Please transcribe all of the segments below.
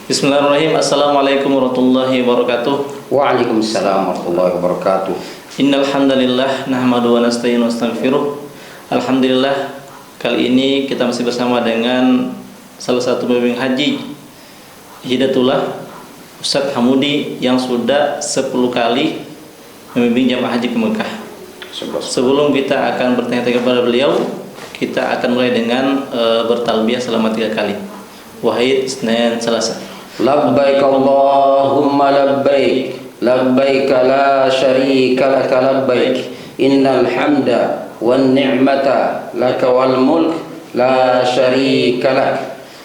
Bismillahirrahmanirrahim. Assalamualaikum warahmatullahi wabarakatuh. Waalaikumsalam warahmatullahi wabarakatuh. Innal hamdalillah nahmadu wa nasta'inu wa nastaghfiruh. Alhamdulillah, kali ini kita masih bersama dengan salah satu pembimbing haji Hidayatullah, Ustadz Hamudi, yang sudah 10 kali membimbing jamaah haji ke Mekah. Sebelum kita akan bertanya-tanya kepada beliau, kita akan mulai dengan bertalbiyah selama 3 kali. Wahid, Senin, Selasa. Labbaik Allahumma labbaik, labbaik la syarika laka labbaik, innal hamda wan ni'mata laka wal mulk la syarika lak.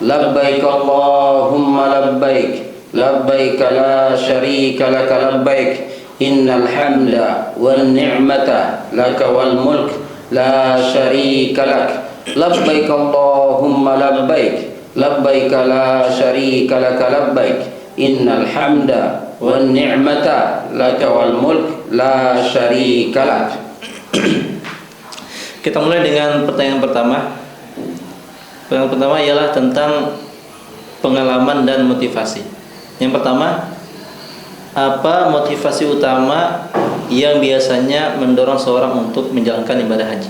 Labbaik Allahumma labbaik, labbaik la syarika laka labbaik, innal hamda wan ni'mata laka wal mulk la syarika lak. Labbaik Allahumma labbaik, labbaik la syarika laka labbaik, innal hamda wan ni'mata laka wal mulk la syarika lak. Kita mulai dengan pertanyaan pertama. Pertanyaan pertama ialah tentang pengalaman dan motivasi. Yang pertama, apa motivasi utama yang biasanya mendorong seorang untuk menjalankan ibadah haji?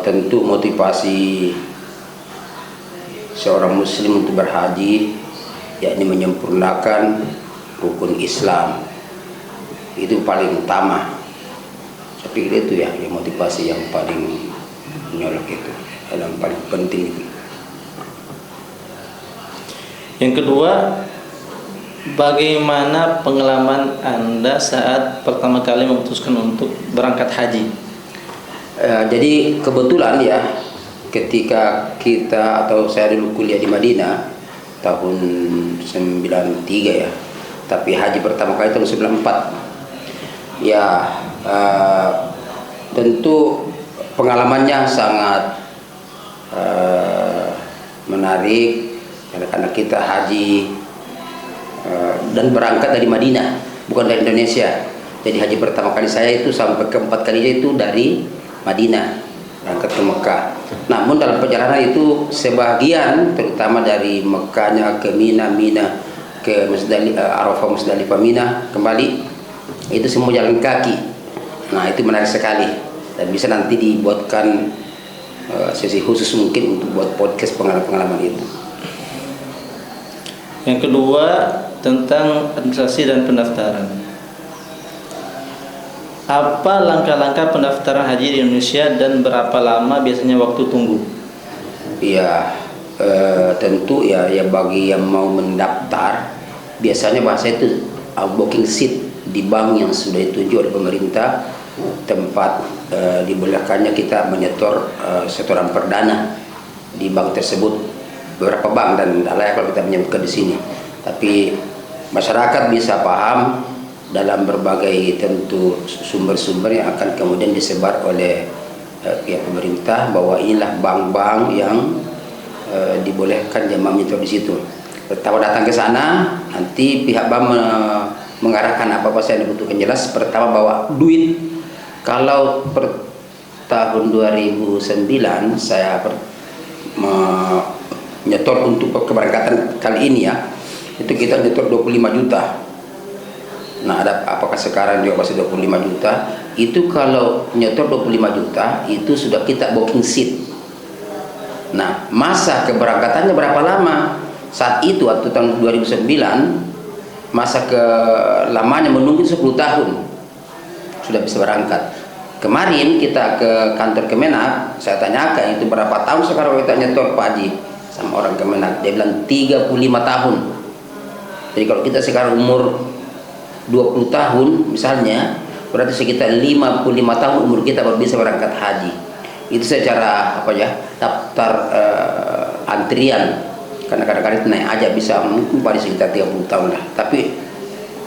Tentu motivasi seorang muslim untuk berhaji yakni menyempurnakan rukun Islam, itu paling utama. Tapi itu ya yang motivasi yang paling menyolok, itu yang paling penting itu. Yang kedua, bagaimana pengalaman Anda saat pertama kali memutuskan untuk berangkat haji? Jadi kebetulan ya, ketika kita atau saya dulu kuliah di Madinah tahun 93 ya, tapi haji pertama kali tahun 94 ya. Tentu pengalamannya sangat menarik karena kita haji dan berangkat dari Madinah, bukan dari Indonesia. Jadi haji pertama kali saya itu sampai keempat kalinya itu dari Madinah berangkat ke Mekah. Namun dalam perjalanan itu sebagian, terutama dari Mekahnya ke Mina, Mina ke Arafah, Musdalifah, Mina kembali, itu semua jalan kaki. Nah itu menarik sekali dan bisa nanti dibuatkan sesi khusus mungkin untuk buat podcast pengalaman-pengalaman itu. Yang kedua, tentang administrasi dan pendaftaran. Apa langkah-langkah pendaftaran haji di Indonesia dan berapa lama biasanya waktu tunggu? Ya, tentu ya bagi yang mau mendaftar, biasanya bahasa itu booking seat di bank yang sudah ditunjuk oleh pemerintah, tempat dibolehkannya kita menyetor setoran perdana di bank tersebut. Beberapa bank dan layak kalau kita menyebutkan di sini. Tapi masyarakat bisa paham dalam berbagai tentu sumber-sumber yang akan kemudian disebar oleh pihak pemerintah bahwa inilah bank-bank yang dibolehkan jemaah menyetor di situ. Pertama datang ke sana, nanti pihak bank mengarahkan apa-apa yang dibutuhkan. Jelas pertama bawa duit. Kalau per tahun 2009 saya menyetor untuk keberangkatan kali ini ya, itu kita nyetor 25 juta. Nah, apakah sekarang juga masih 25 juta? Itu kalau nyetor 25 juta itu sudah kita booking seat. Nah, masa keberangkatannya berapa lama? Saat itu waktu tahun 2009 masa lamanya menunggu 10 tahun sudah bisa berangkat. Kemarin kita ke kantor Kemenak, saya tanyakan itu berapa tahun sekarang kita nyetor Pak Haji sama orang Kemenak. Dia bilang 35 tahun. Jadi kalau kita sekarang umur 20 tahun misalnya, berarti sekitar 55 tahun umur kita baru bisa berangkat haji. Itu secara daftar antrian, karena kadang-kadang naik aja bisa mungkin pada sekitar 30 tahun lah. Tapi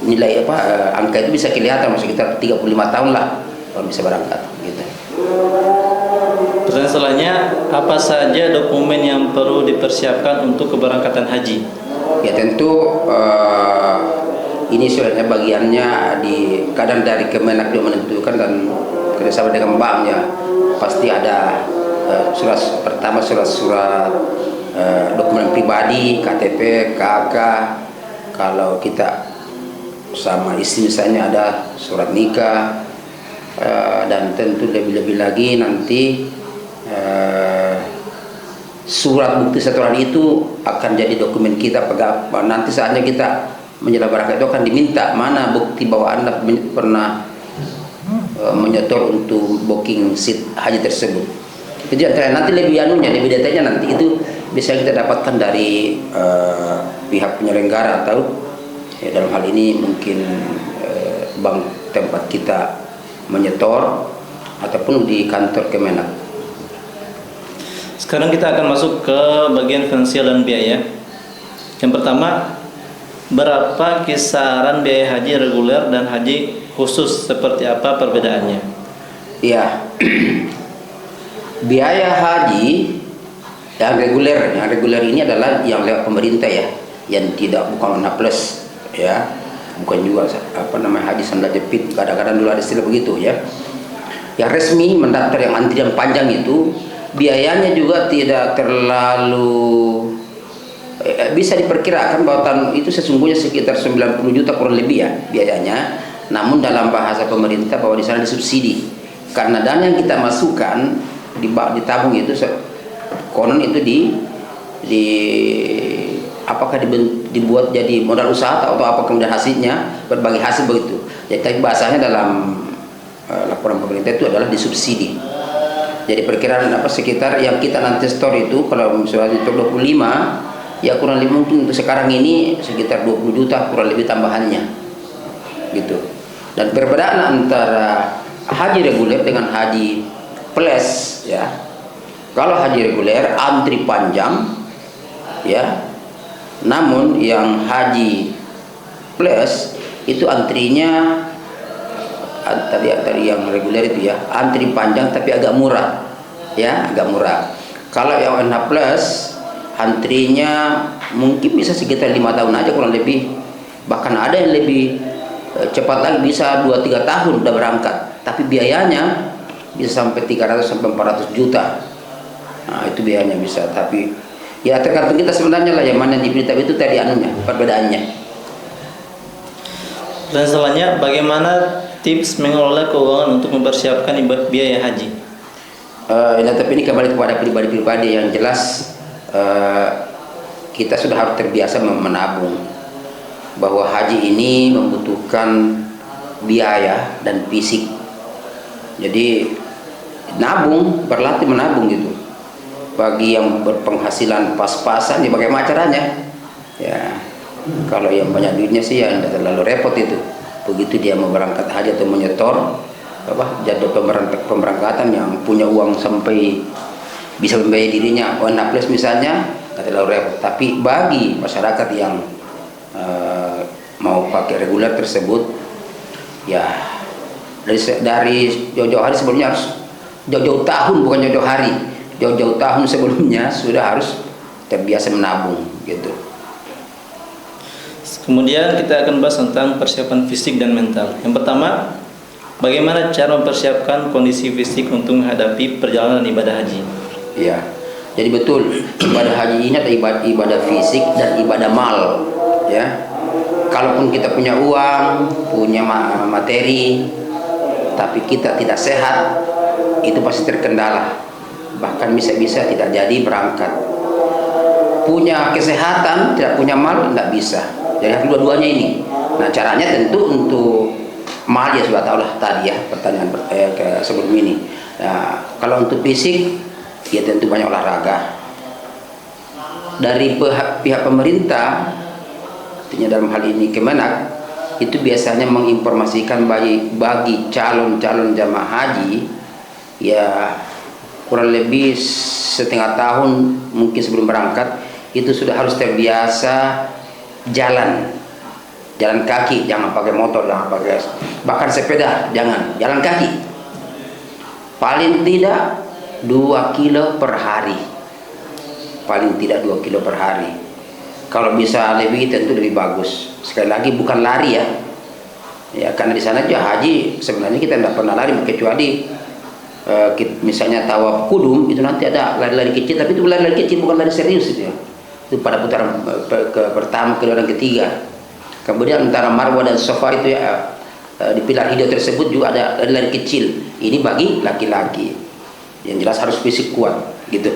nilai angka itu bisa kelihatan sekitar 35 tahun lah baru bisa berangkat gitu. Pertanyaan selanjutnya, apa saja dokumen yang perlu dipersiapkan untuk keberangkatan haji? Ya tentu ini sebenarnya bagiannya kadang dari Kemenak juga menentukan dan kerjasama dengan bank ya. pasti ada surat pertama, surat dokumen pribadi, KTP, KK. Kalau kita sama istri misalnya ada surat nikah, dan tentu lebih-lebih lagi nanti surat bukti setoran itu akan jadi dokumen kita pegang. Nanti saatnya kita menjelang berangkat itu akan diminta mana bukti bahwa Anda pernah menyetor untuk booking seat haji tersebut. Itu nanti lebih lebih detailnya nanti itu bisa kita dapatkan dari pihak penyelenggara atau dalam hal ini mungkin bank tempat kita menyetor ataupun di kantor Kemenak. Sekarang kita akan masuk ke bagian finansial dan biaya. Yang pertama, berapa kisaran biaya haji reguler dan haji khusus, seperti apa perbedaannya? Ya, biaya haji yang reguler ini adalah yang lewat pemerintah ya, yang tidak bukan plus ya, bukan juga haji sandal jepit, kadang-kadang dulu ada istilah begitu ya. Yang resmi mendaftar yang antrian panjang itu biayanya juga tidak terlalu bisa diperkirakan bahwa tahun itu sesungguhnya sekitar 90 juta kurang lebih ya biayanya. Namun dalam bahasa pemerintah bahwa di sana disubsidi karena dana yang kita masukkan ditabung itu konon itu apakah dibuat jadi modal usaha atau apa kemudian hasilnya berbagi hasil begitu. Jadi tapi bahasanya dalam laporan pemerintah itu adalah disubsidi. Jadi perkiraan sekitar yang kita nanti store itu kalau misalnya itu 25 ya kurang lebih mungkin untuk sekarang ini sekitar 20 juta kurang lebih tambahannya gitu. Dan perbedaan antara haji reguler dengan haji plus ya, kalau haji reguler antri panjang ya, namun yang haji plus itu antrinya tadi yang reguler itu ya antri panjang tapi agak murah ya, agak murah. Kalau yang NH plus antrinya mungkin bisa sekitar 5 tahun aja kurang lebih, bahkan ada yang lebih cepat lagi bisa 2-3 tahun udah berangkat, tapi biayanya bisa sampai 300 sampai 400 juta. Nah itu biayanya bisa, tapi ya tergantung kita sebenarnya lah yang mana yang dipilih, tapi itu tadi perbedaannya. Dan selanjutnya, bagaimana tips mengelola keuangan untuk mempersiapkan biaya haji? Tapi ini kembali kepada pribadi-pribadi yang jelas. Kita sudah harus terbiasa menabung, bahwa haji ini membutuhkan biaya dan fisik. Jadi berlatih menabung gitu. Bagi yang berpenghasilan pas-pasan ya bagaimana caranya ya, kalau yang banyak duitnya sih ya tidak terlalu repot itu. Begitu dia mau berangkat haji atau menyetor jadwal pemberangkatan yang punya uang sampai bisa membiayai dirinya ONA plus misalnya, tidak terlalu repot. Tapi bagi masyarakat yang mau pakai reguler tersebut ya dari jauh-jauh hari sebelumnya, harus jauh-jauh tahun, bukan jauh-jauh hari, jauh-jauh tahun sebelumnya sudah harus terbiasa menabung gitu. Kemudian kita akan bahas tentang persiapan fisik dan mental. Yang pertama, bagaimana cara mempersiapkan kondisi fisik untuk menghadapi perjalanan ibadah haji? Ya, jadi betul, ibadah haji ini ada ibadah fisik dan ibadah mal ya. Kalaupun kita punya uang, punya materi, tapi kita tidak sehat, itu pasti terkendala, bahkan bisa-bisa tidak jadi berangkat. Punya kesehatan, tidak punya mal, tidak bisa. Jadi harus dua-duanya ini. Nah caranya tentu untuk mal ya sudah tahu lah tadi ya pertanyaan sebelum ini. Nah, kalau untuk fisik ya tentu banyak olahraga. Dari pihak pemerintah, artinya dalam hal ini Kemenak, itu biasanya menginformasikan bagi calon-calon jamaah haji ya kurang lebih setengah tahun mungkin sebelum berangkat itu sudah harus terbiasa jalan kaki, jangan pakai motor, jangan pakai bahkan sepeda, jangan, jalan kaki paling tidak 2 kilo per hari, paling tidak 2 kilo per hari. Kalau bisa lebih tentu lebih bagus. Sekali lagi bukan lari ya, karena di sana aja haji sebenarnya kita tidak pernah lari kecuali misalnya tawaf kudum itu nanti ada lari-lari kecil, tapi itu lari-lari kecil bukan lari serius itu ya. Itu pada putaran pertama, kedua dan ketiga. Kemudian antara Marwah dan Safa itu ya, di pilar hijau tersebut juga ada lari-lari kecil. Ini bagi laki-laki. Yang jelas harus fisik kuat gitu.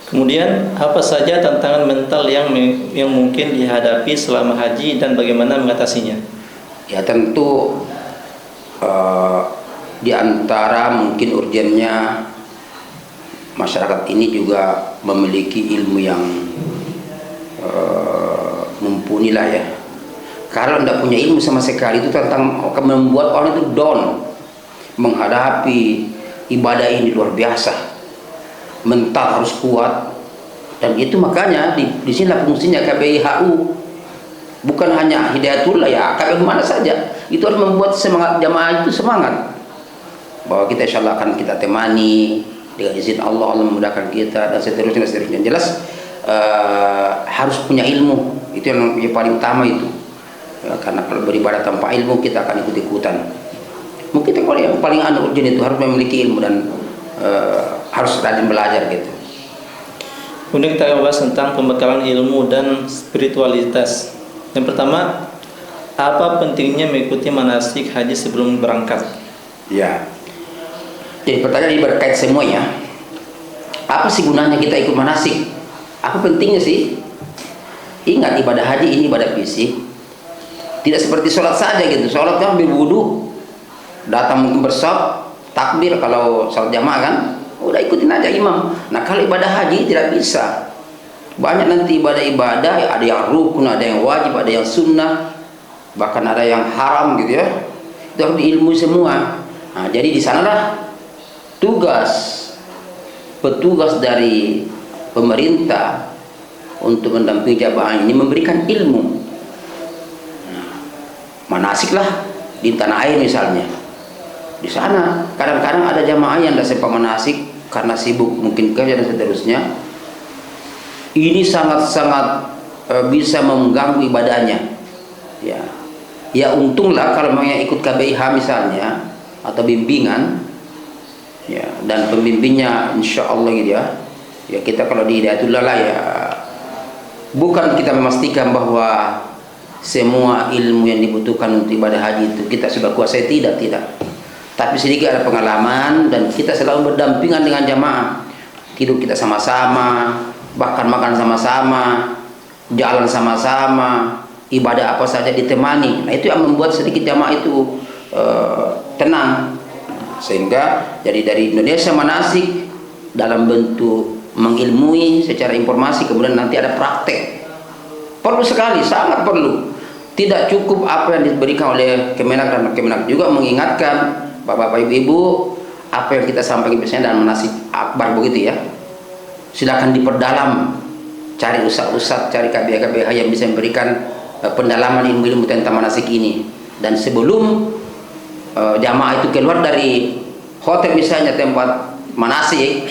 Kemudian apa saja tantangan mental yang mungkin dihadapi selama haji dan bagaimana mengatasinya? Ya tentu di antara mungkin urgennya masyarakat ini juga memiliki ilmu yang mumpuni lah ya. Kalau tidak punya ilmu sama sekali itu tentang akan membuat orang itu down menghadapi ibadah ini luar biasa. Mental harus kuat, dan itu makanya di sinilah fungsinya KBIHU. Bukan hanya Hidayatullah ya, KBIHU mana saja. Itu harus membuat semangat jamaah itu semangat. Bahwa kita insya Allah akan kita temani dengan izin Allah, Allah memudahkan kita dan seterusnya dan seterusnya. Jelas harus punya ilmu, itu yang paling utama itu. Ya, karena kalau beribadah tanpa ilmu kita akan ikut-ikutan. Mungkin kalau yang paling urgent itu harus memiliki ilmu dan harus rajin belajar gitu. Kemudian kita bahas tentang pembekalan ilmu dan spiritualitas. Yang pertama, apa pentingnya mengikuti manasik haji sebelum berangkat? Ya. Jadi pertanyaan ini berkait semuanya. Apa sih gunanya kita ikut manasik? Apa pentingnya sih? Ingat, ibadah haji ini ibadah fisik. Tidak seperti sholat saja gitu. Sholat kan berwudu, datang mungkin bersaf, takbir kalau sholat jamaah kan, udah ikutin aja imam. Nah kalau ibadah haji tidak bisa. Banyak nanti ibadah-ibadah, ada yang rukun, ada yang wajib, ada yang sunnah, bahkan ada yang haram gitu ya. Itu harus diilmui semua. Nah, jadi di sanalah petugas dari pemerintah untuk mendampingi jamaah ini memberikan ilmu. Nah, manasiklah di tanah air misalnya. Di sana kadang-kadang ada jamaah yang tidak sempat manasik karena sibuk mungkin kerja dan seterusnya. Ini sangat-sangat bisa mengganggu ibadahnya. Ya untunglah kalau mau yang ikut KBIH misalnya atau bimbingan, ya, dan pembimbingnya insya Allah gitu ya. Ya kita kalau di Hidayatullah lah ya, bukan kita memastikan bahwa semua ilmu yang dibutuhkan untuk ibadah haji itu kita sudah kuasai, tidak. Tapi sedikit ada pengalaman dan kita selalu berdampingan dengan jamaah. Tidur kita sama-sama, bahkan makan sama-sama, jalan sama-sama, ibadah apa saja ditemani. Nah itu yang membuat sedikit jamaah itu tenang. Sehingga jadi dari Indonesia manasik dalam bentuk mengilmui secara informasi, kemudian nanti ada praktek. Perlu sekali, sangat perlu. Tidak cukup apa yang diberikan oleh Kemenak, dan Kemenak juga mengingatkan Bapak-bapak, ibu-ibu, apa yang kita sampaikan biasanya dalam manasik akbar begitu ya. Silakan diperdalam, cari ustaz-ustaz, cari KBH yang bisa memberikan pendalaman ilmu-ilmu tentang manasik ini. Dan sebelum jamaah itu keluar dari hotel misalnya tempat manasik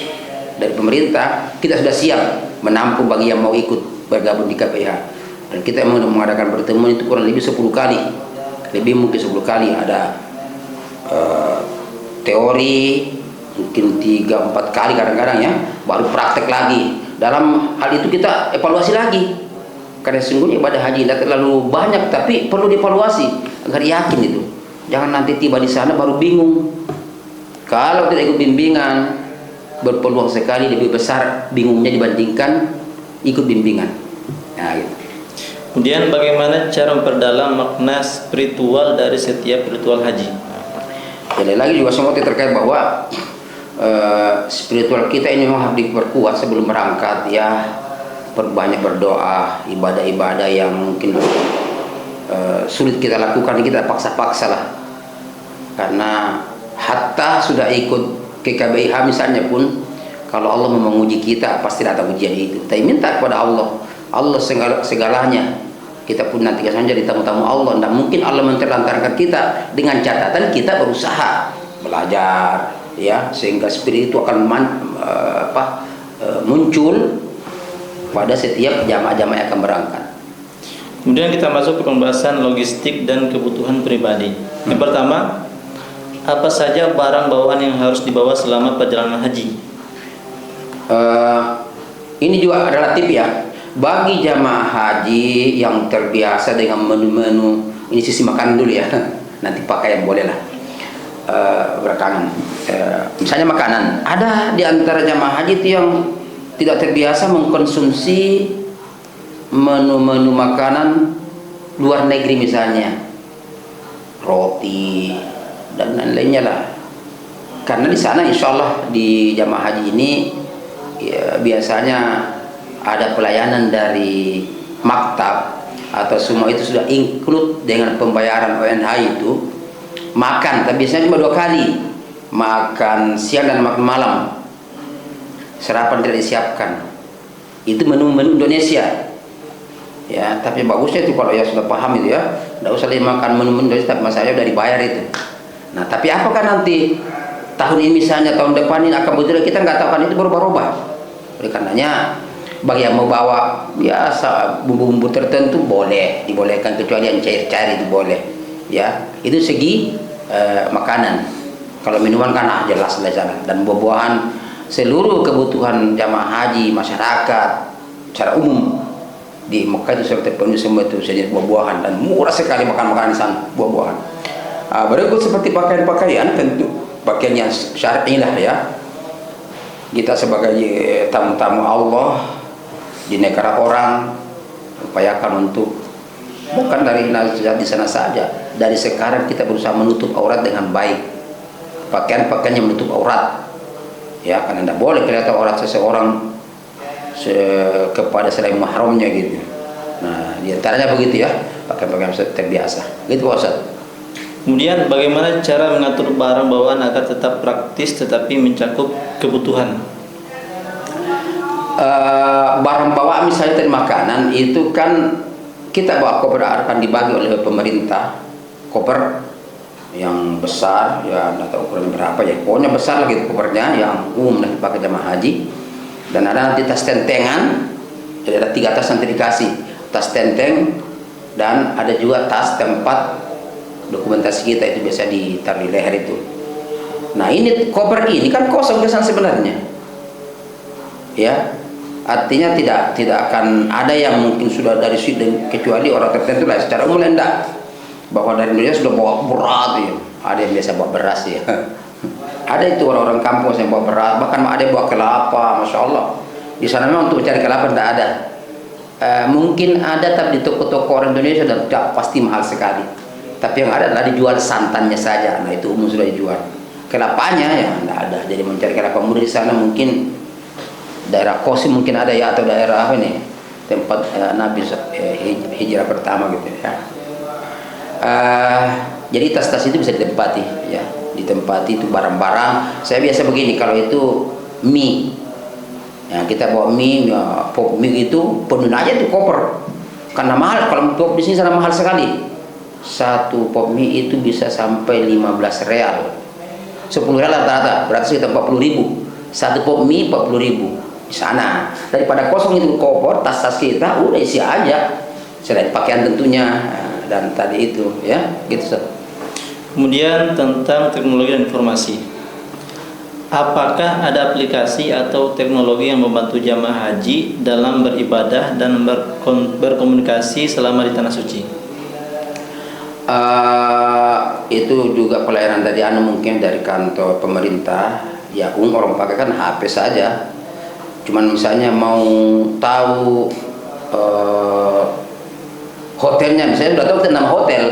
dari pemerintah, kita sudah siap menampung bagi yang mau ikut bergabung di KBH. Dan kita mau mengadakan pertemuan itu kurang lebih 10 kali, lebih mungkin 10 kali. Ada teori mungkin 3-4 kali kadang-kadang ya, baru praktek lagi. Dalam hal itu kita evaluasi lagi, karena sesungguhnya ibadah haji tidak terlalu banyak, tapi perlu dievaluasi agar yakin itu. Jangan nanti tiba di sana baru bingung. Kalau tidak ikut bimbingan, berpeluang sekali lebih besar bingungnya dibandingkan ikut bimbingan. Nah, gitu. Kemudian bagaimana cara memperdalam makna spiritual dari setiap ritual haji? Jadi lagi juga semua terkait bahwa spiritual kita ini memang harus diperkuat sebelum berangkat ya. Banyak berdoa, ibadah-ibadah yang mungkin sulit kita lakukan, kita paksa-paksa lah. Karena hatta sudah ikut ke KBIH misalnya pun, kalau Allah mau menguji kita pasti datang ujian itu. Tapi minta kepada Allah, Allah segalanya. Kita pun nanti akan jadi tamu-tamu Allah. Dan mungkin Allah menterlantarkan kita dengan catatan kita berusaha belajar, ya, sehingga spirit itu akan muncul pada setiap jamaah-jamaah yang akan berangkat. Kemudian kita masuk ke pembahasan logistik dan kebutuhan pribadi. Yang pertama, apa saja barang bawaan yang harus dibawa selama perjalanan haji? Ini juga relatif ya. Bagi jamaah haji yang terbiasa dengan menu-menu, ini sisi makan dulu ya. Nanti pakaian boleh lah belakangan. Misalnya makanan, ada di antara jamaah haji itu yang tidak terbiasa mengkonsumsi menu-menu makanan luar negeri, misalnya roti dan lain-lainnya lah. Karena di sana insya Allah di jamaah haji ini ya, biasanya ada pelayanan dari maktab atau semua itu sudah include dengan pembayaran ONH itu. Makan, tapi biasanya cuma 2 kali, makan siang dan makan malam. Sarapan tidak disiapkan. Itu menu-menu Indonesia. Ya, tapi bagusnya itu kalau ya sudah paham itu ya, tidak usah dimakan menu-menu Indonesia, tapi masalahnya udah dibayar itu. Nah, tapi apakah nanti tahun ini misalnya, tahun depan ini akan betul, kita nggak tahu, kan itu berubah-ubah. Oleh karenanya bagi yang mau bawa biasa bumbu-bumbu tertentu boleh, dibolehkan, kecuali yang cair-cair itu boleh. Ya, itu segi makanan. Kalau minuman kan jelas dari sana, dan buah-buahan, seluruh kebutuhan jamaah haji masyarakat secara umum di Mekah itu sudah terpenuhi semua itu jenis buah-buahan, dan murah sekali makan makanan di sana, buah-buahan. Berikut seperti pakaian-pakaian, tentu pakaian yang syar'i lah ya. Kita sebagai tamu-tamu Allah di negara orang upayakan untuk bukan dari di sana saja, dari sekarang kita berusaha menutup aurat dengan baik, pakaian-pakaian yang menutup aurat ya, karena tidak boleh kelihatan aurat seseorang kepada selain mahramnya gitu. Nah, diantaranya begitu ya, pakaian-pakaian terbiasa gitu Pak Ustaz. Kemudian bagaimana cara mengatur barang bawaan agar tetap praktis tetapi mencakup kebutuhan? Barang bawaan misalnya tadi makanan itu kan kita bawa koper, akan dibagi oleh pemerintah, koper yang besar ya, tidak tahu ukuran berapa ya, pokoknya besar lagi kopernya yang umum yang dipakai jamaah haji. Dan ada nanti tas tentengan, jadi ada 3 tas nanti dikasih, tas tenteng, dan ada juga tas tempat dokumentasi kita, itu biasa ditaruh di leher itu. Nah, ini koper ini kan kosong kesan sebenarnya ya, artinya tidak akan ada yang mungkin sudah dari sini, kecuali orang tertentu lah. Secara umum enggak, bahwa dari Indonesia sudah bawa berat ya. Ada yang biasa bawa beras ya. Ada itu orang-orang kampung yang bawa beras, bahkan ada yang bawa kelapa, masya Allah. Di sana memang untuk mencari kelapa tidak ada. Mungkin ada, tapi di toko-toko orang Indonesia dan tidak pasti mahal sekali. Tapi yang ada adalah dijual santannya saja. Nah, itu umum sudah dijual. Kelapanya ya tidak ada. Jadi mencari kelapa muda di sana mungkin daerah Qasim mungkin ada ya, atau daerah apa ini, tempat Nabi hijrah pertama gitu ya. Jadi tas-tas itu bisa ditempati ya, ditempati itu barang-barang. Saya biasa begini, kalau itu mie ya, kita bawa mie ya, pop mie itu penuh aja tuh koper, karena mahal. Kalau pop di sini sana mahal sekali. Satu pop mie itu bisa sampai 15 real, 10 real rata-rata, berarti sekitar 40.000. Satu pop mie 40.000 di sana. Daripada kosong itu koper, tas-tas kita udah isi aja, selain pakaian tentunya dan tadi itu ya, gitu. Kemudian tentang teknologi dan informasi, apakah ada aplikasi atau teknologi yang membantu jamaah haji dalam beribadah dan berkomunikasi selama di tanah suci? Itu juga pelayanan dari mungkin dari kantor pemerintah ya, orang pakai kan HP saja. Cuman misalnya mau tahu hotelnya, misalnya sudah tahu kita 6 hotel,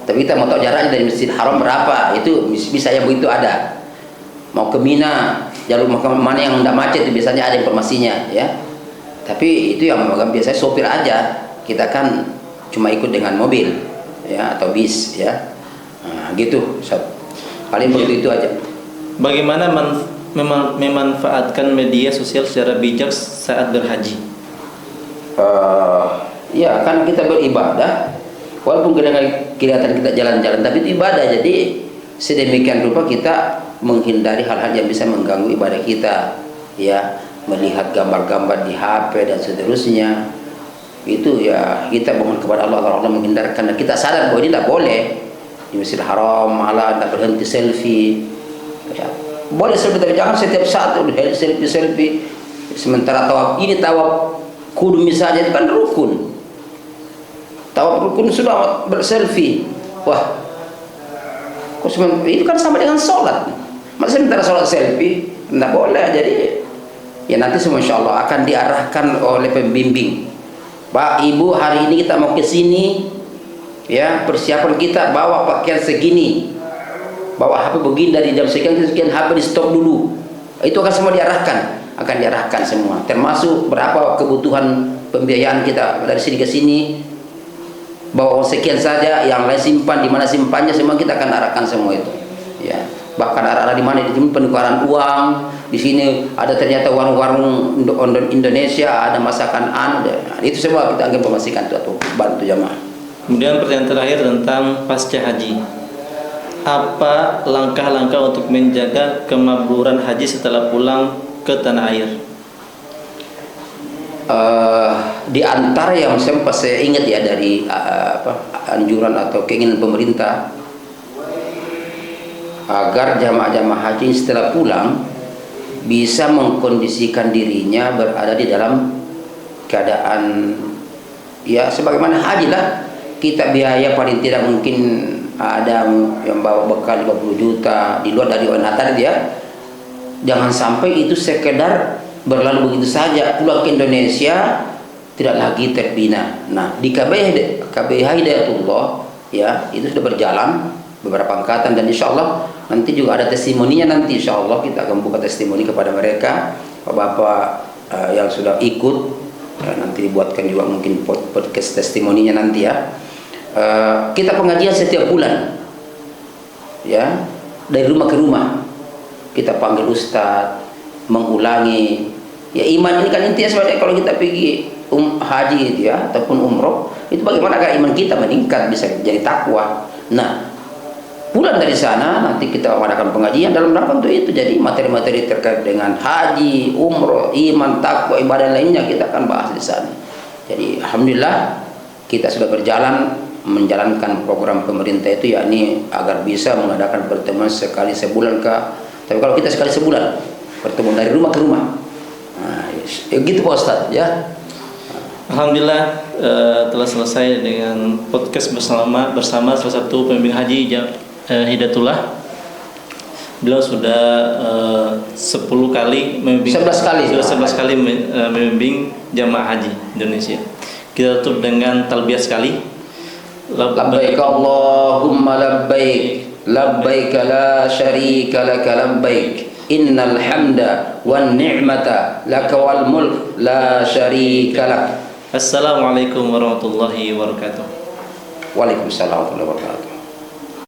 tapi kita mau tahu jaraknya dari Masjid Haram berapa, itu bisa ya begitu ada. Mau ke Mina, jalur mana yang tidak macet itu biasanya ada informasinya ya. Tapi itu yang biasanya sopir aja, kita kan cuma ikut dengan mobil ya, atau bis ya. Nah, gitu. Paling begitu itu aja. Bagaimana memanfaatkan media sosial secara bijak saat berhaji? Ya, kan kita beribadah, walaupun kelihatan kita jalan-jalan, tapi itu ibadah. Jadi sedemikian rupa kita menghindari hal-hal yang bisa mengganggu ibadah kita ya, melihat gambar-gambar di HP dan seterusnya. Itu ya kita mohon kepada Allah, Allah menghindarkan, dan kita sadar bahwa ini tidak boleh di Masjidil Haram malah tidak berhenti selfie. Ya. Boleh selfie tapi jangan setiap saat selfie. Sementara tawaf ini tawaf kudum misalnya itu kan rukun. Tawaf rukun sudah berselfie. Wah, kok itu kan sama dengan sholat. Masa sementara sholat selfie tidak boleh. Jadi ya nanti semua insya Allah akan diarahkan oleh pembimbing. Pak, Ibu, hari ini kita mau ke sini. Ya, persiapan kita bawa pakaian segini, bawa HP begini dari jam sekian ke sekian, HP di stop dulu. Itu akan semua diarahkan semua, termasuk berapa kebutuhan pembiayaan kita dari sini ke sini, bawa sekian saja, yang lain simpan di mana simpannya, semua kita akan arahkan semua itu. Ya, bahkan arah di mana di sini penukaran uang, di sini ada ternyata warung-warung Indonesia, ada masakan itu semua kita akan informasikan itu atau bantu jamaah. Kemudian pertanyaan terakhir tentang pasca haji. Apa langkah-langkah untuk menjaga kemakburan haji setelah pulang ke tanah air? Di antara yang saya ingat ya dari anjuran atau keinginan pemerintah agar jamaah-jamaah haji setelah pulang bisa mengkondisikan dirinya berada di dalam keadaan ya sebagaimana haji lah. Kita biaya paling tidak mungkin ada yang bawa bekal 50 juta di luar dari UNH tadi ya. Jangan sampai itu sekedar berlalu begitu saja, pulang ke Indonesia tidak lagi terbina. Nah, di KBH Hidayatullah ya, itu sudah berjalan beberapa angkatan dan insya Allah nanti juga ada testimoninya. Nanti insya Allah kita akan buka testimoni kepada mereka, bapak yang sudah ikut ya, nanti dibuatkan juga mungkin podcast testimoninya nanti ya. Kita pengajian setiap bulan ya, dari rumah ke rumah kita panggil ustadz mengulangi ya. Iman ini kan intinya sebenarnya kalau kita pergi haji itu ya ataupun umroh itu bagaimana agar iman kita meningkat bisa jadi takwa. Nah, pulang dari sana nanti kita mengadakan pengajian dalam rangka untuk itu. Jadi materi-materi terkait dengan haji, umroh, iman, takwa, ibadah lainnya kita akan bahas di sana. Jadi alhamdulillah kita sudah berjalan menjalankan program pemerintah itu, yakni agar bisa mengadakan pertemuan sekali sebulan tapi kalau kita sekali sebulan pertemuan dari rumah ke rumah. Nah, ya gitu Pak Ustadz ya. Alhamdulillah telah selesai dengan podcast bersama salah satu pembimbing haji Hidayatullah. Beliau sudah 10 kali membimbing, 11 kali membimbing jamaah haji Indonesia. Kita tutup dengan talbiyah sekali. Labbaik Allahumma labbaik, labbaik la syarika laka labbaik, innal hamda wan ni'mata laka wal mulk la syarika lak. Assalamualaikum warahmatullahi wabarakatuh. Waalaikumsalam warahmatullahi wabarakatuh.